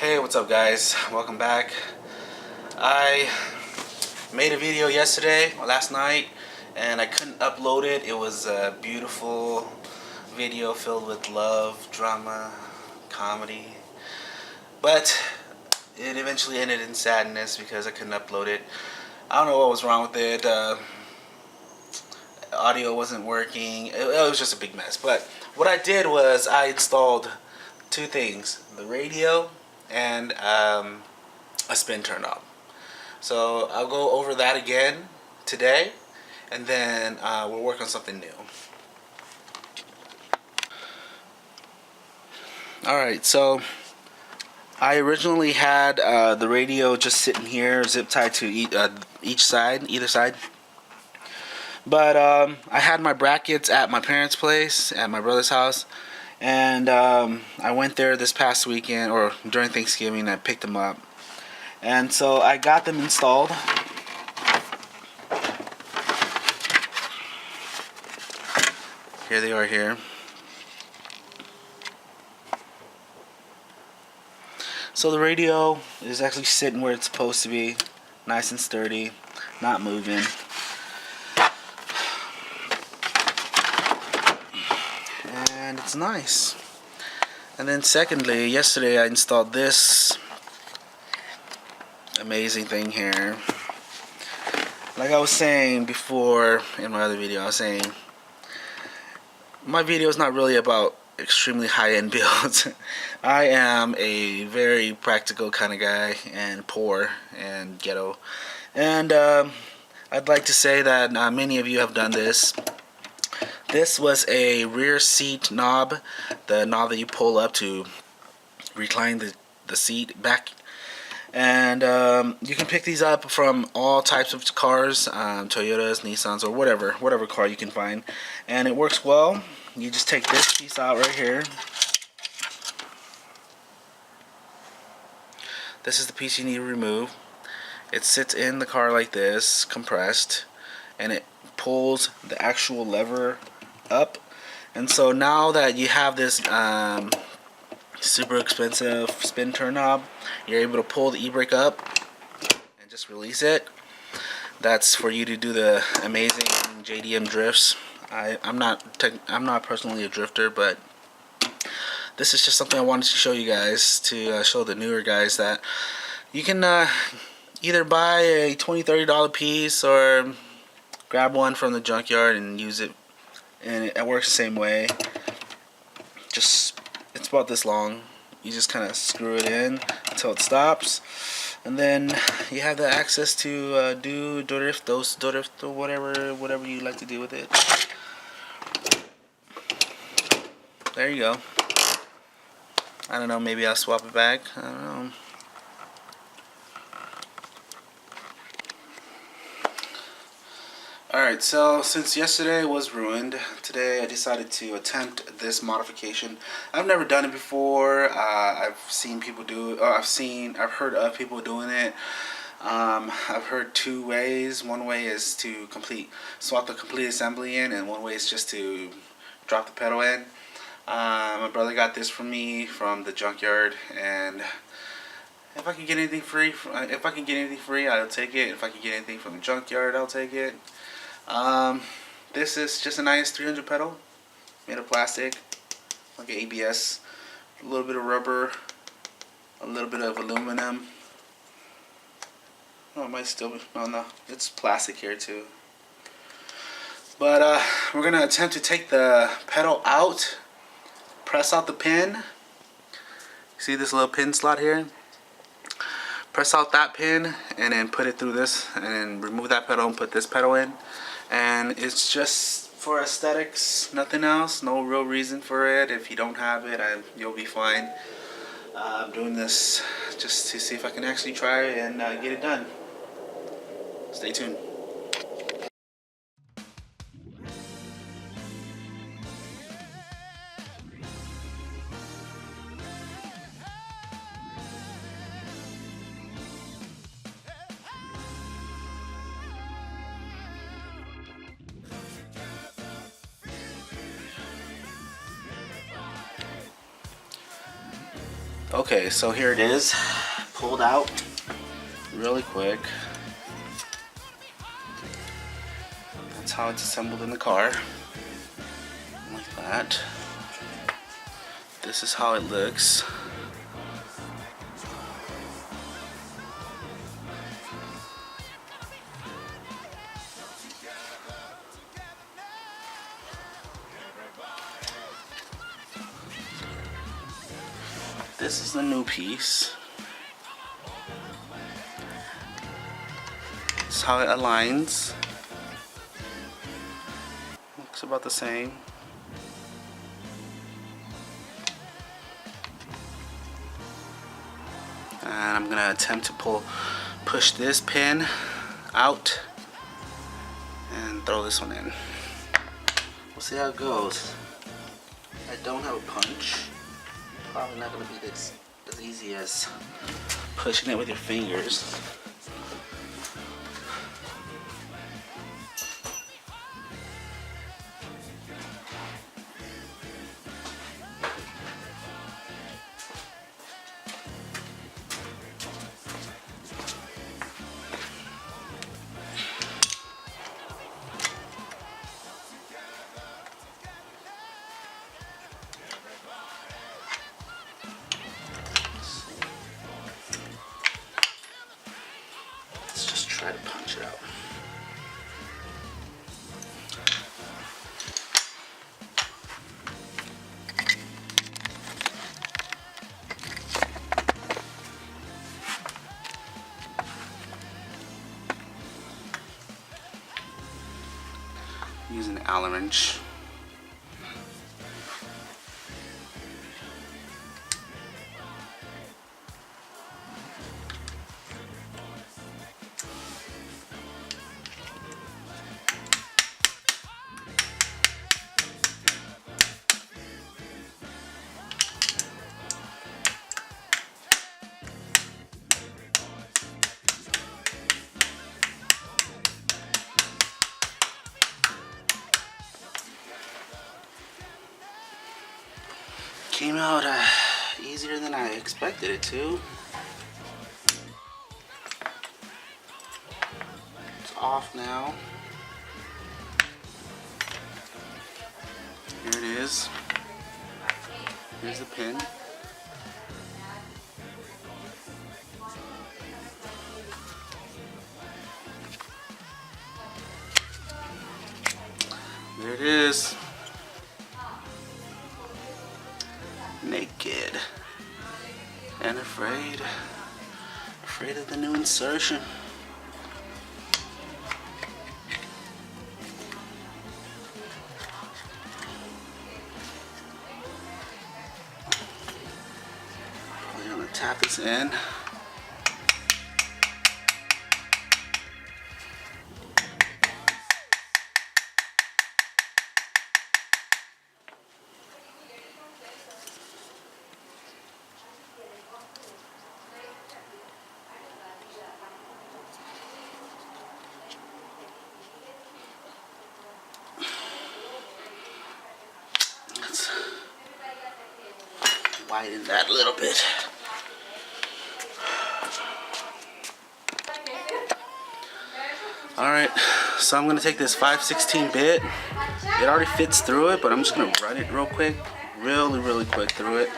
Hey, what's up guys? Welcome back. I made a video last night, and I couldn't upload it. It was a beautiful video filled with love, drama, comedy. But it eventually ended in sadness because I couldn't upload it. I don't know what was wrong with it. Audio wasn't working. It was just a big mess. But what I did was I installed two things: the radio and a spin turn knob. So I'll go over that again today, and then we'll work on something new. Alright, so I originally had the radio just sitting here, zip tied to either side. But I had my brackets at my parents' place, at my brother's house, and I went there this past weekend, or during Thanksgiving. I picked them up, and so I got them installed. Here they are here. So the radio is actually sitting where it's supposed to be, nice and sturdy, not moving. And it's nice. And then secondly, yesterday I installed this amazing thing here. Like I was saying before in my other video, I was saying my video is not really about extremely high-end builds. I am a very practical kind of guy, and poor and ghetto. And I'd like to say that many of you have done this. This was a rear seat knob, the knob that you pull up to recline the seat back. And you can pick these up from all types of cars, Toyotas, Nissans, or whatever car you can find. And it works well. You just take this piece out right here. This is the piece you need to remove. It sits in the car like this, compressed, and it pulls the actual lever up. And so now that you have this super expensive spin turn knob, you're able to pull the e-brake up and just release it. That's for you to do the amazing JDM drifts. I'm not personally a drifter, but this is just something I wanted to show you guys, to show the newer guys that you can either buy a $20-$30 piece or grab one from the junkyard and use it, and it works the same way. It's about this long. You just kind of screw it in until it stops, and then you have the access to do drift, or whatever you like to do with it. There you go. I don't know, maybe I'll swap it back. I don't know. Alright, so since yesterday was ruined, today I decided to attempt this modification. I've never done it before. I've seen people do it, or I've heard of people doing it. I've heard two ways. One way is to swap the complete assembly in, and one way is just to drop the pedal in. My brother got this for me from the junkyard, and if I can get anything free, I'll take it. If I can get anything from the junkyard, I'll take it. This is just an AE86 pedal, made of plastic, like an ABS, a little bit of rubber, a little bit of aluminum. Oh, it might still be, no, it's plastic here too. But we're gonna attempt to take the pedal out, press out the pin. See this little pin slot here? Press out that pin and then put it through this, and then remove that pedal and put this pedal in. And it's just for aesthetics, nothing else. No real reason for it. If you don't have it, you'll be fine. I'm doing this just to see if I can actually try and get it done. Stay tuned. Okay, so here it is, pulled out really quick. That's how it's assembled in the car, like that. This is how it looks. This is the new piece. This is how it aligns. Looks about the same. And I'm gonna attempt to push this pin out and throw this one in. We'll see how it goes. I don't have a punch. Probably not gonna be as easy as pushing it with your fingers. Try to punch it out. Using an Allen wrench. Came out easier than I expected it to. It's off now. Here it is. Here's the pin. There it is. Naked and afraid of the new insertion. Probably gonna tap this in. Widen that a little bit. Alright, so I'm going to take this 5/16 bit. It already fits through it, but I'm just going to run it real quick. Really quick through it.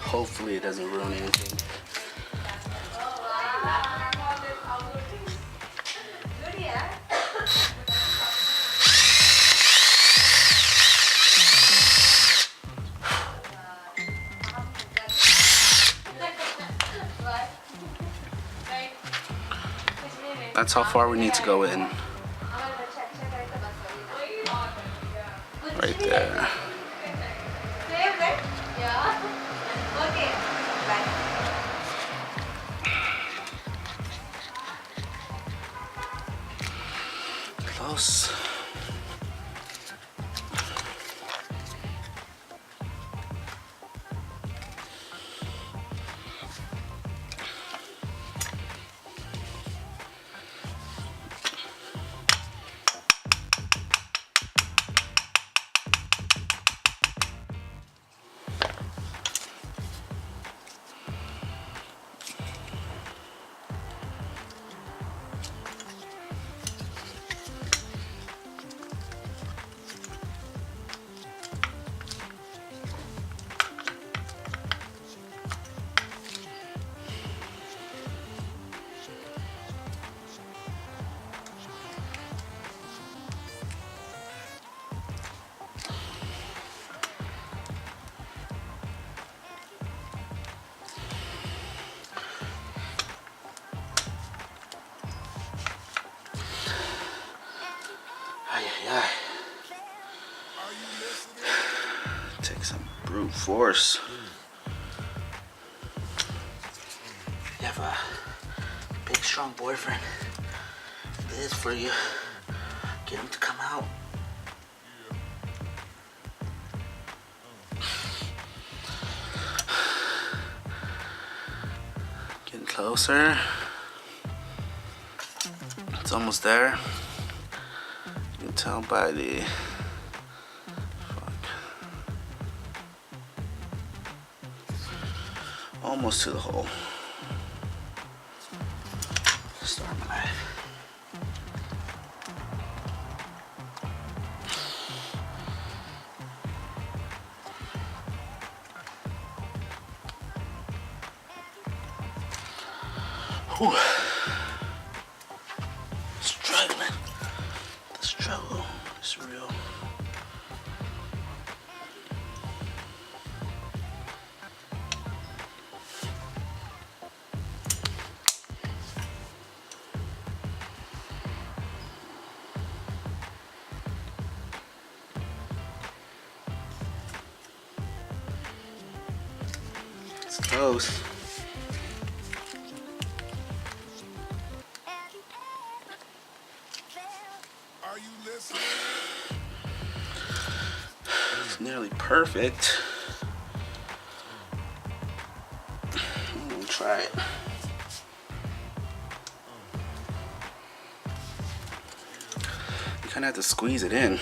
Hopefully it doesn't ruin anything. That's how far we need to go in. Right there. Close. ay. Take some brute force. You have a big, strong boyfriend. This is for you. Get him to come out. Getting closer. It's almost there. You can tell by the almost to the hole. Start my knife. Whew. Struggling. The struggle is real. It's close. It's nearly perfect. I'm gonna try it. You kind of have to squeeze it in.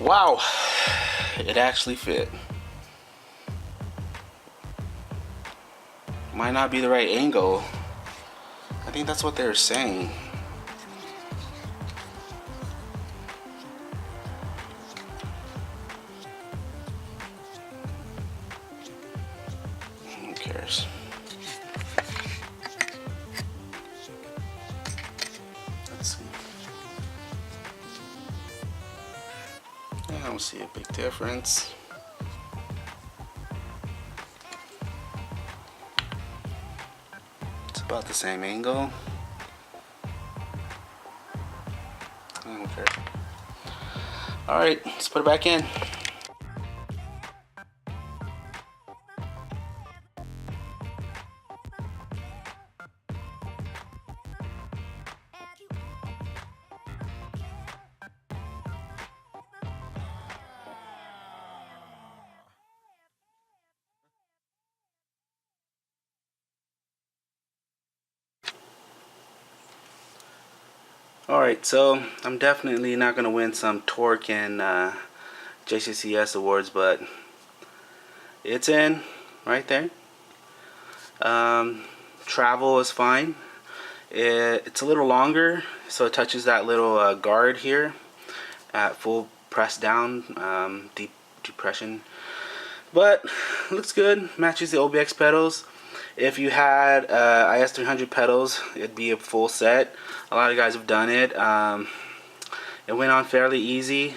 Wow, it actually fit. Might not be the right angle. I think that's what they were saying. Who cares? Let's see. I don't see a big difference. It's about the same angle. I don't care. Alright, let's put it back in. Alright, so I'm definitely not going to win some torque and JCCS awards, but it's in right there. Travel is fine. It's a little longer, so it touches that little guard here at full press down, deep depression. But looks good, matches the OBX pedals. If you had IS300 pedals, it'd be a full set. A lot of guys have done it. It went on fairly easily.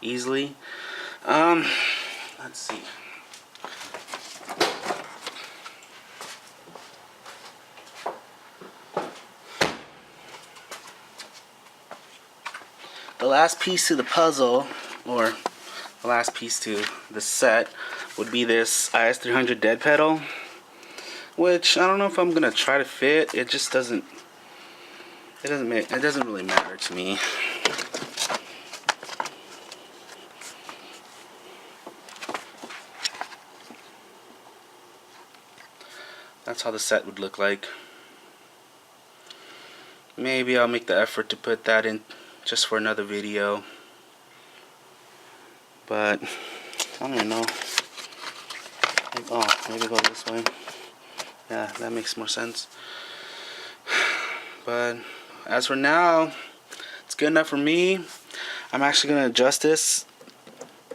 Let's see. The last piece to the puzzle, or the last piece to the set, would be this IS300 dead pedal, which I don't know if I'm gonna try to fit. It just doesn't. It doesn't really matter to me. That's how the set would look like. Maybe I'll make the effort to put that in just for another video. But I don't even know. Oh, maybe go this way. Yeah, that makes more sense. But as for now, it's good enough for me. I'm actually going to adjust this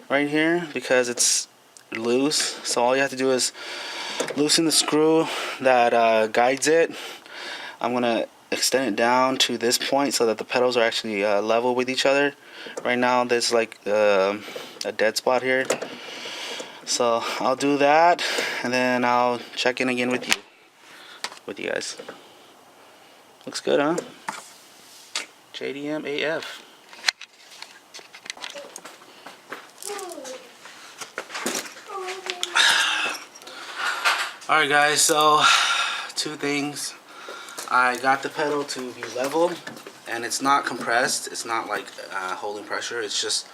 right here because it's loose. So all you have to do is loosen the screw that guides it. I'm going to extend it down to this point so that the pedals are actually level with each other. Right now there's like a dead spot here. So I'll do that and then I'll check in again with you guys. Looks good, huh? JDM AF. Alright guys, so two things. I got the pedal to be level and it's not compressed. It's not like holding pressure. It's just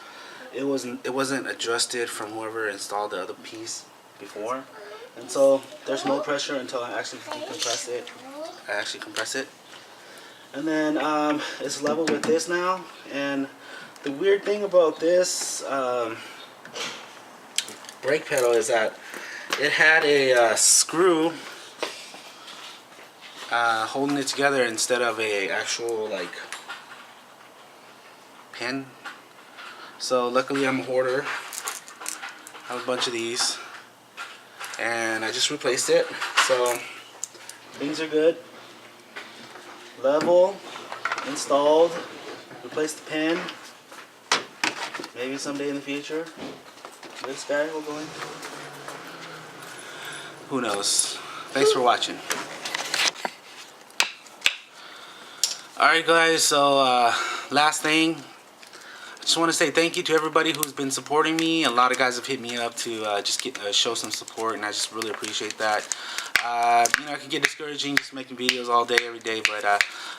it wasn't adjusted from whoever installed the other piece before. And so there's no pressure until I actually decompress it. I actually compress it. And then it's level with this now. And the weird thing about this brake pedal is that it had a screw holding it together instead of a actual like pin. So luckily I'm a hoarder. I have a bunch of these and I just replaced it. So things are good. Level, installed, replaced the pin. Maybe someday in the future this guy will go in. Who knows? Thanks for watching. Alright guys, so last thing, I just want to say thank you to everybody who's been supporting me. A lot of guys have hit me up to just show some support, and I just really appreciate that. You know, it can get discouraging just making videos all day, every day, but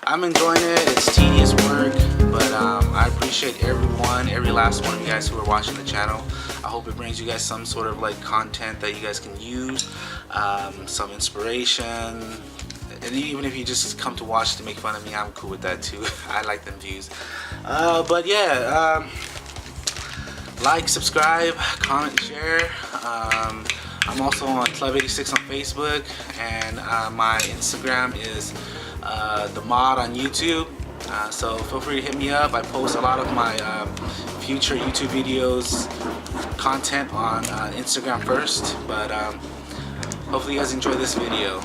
I'm enjoying it. It's tedious work, but I appreciate everyone, every last one of you guys who are watching the channel. I hope it brings you guys some sort of like content that you guys can use, some inspiration, and even if you just come to watch to make fun of me, I'm cool with that too. I like them views. But yeah, like, subscribe, comment, share. I'm also on Club 86 on Facebook, and my Instagram is the mod on YouTube. So feel free to hit me up. I post a lot of my future YouTube videos content on Instagram first, but hopefully you guys enjoy this video.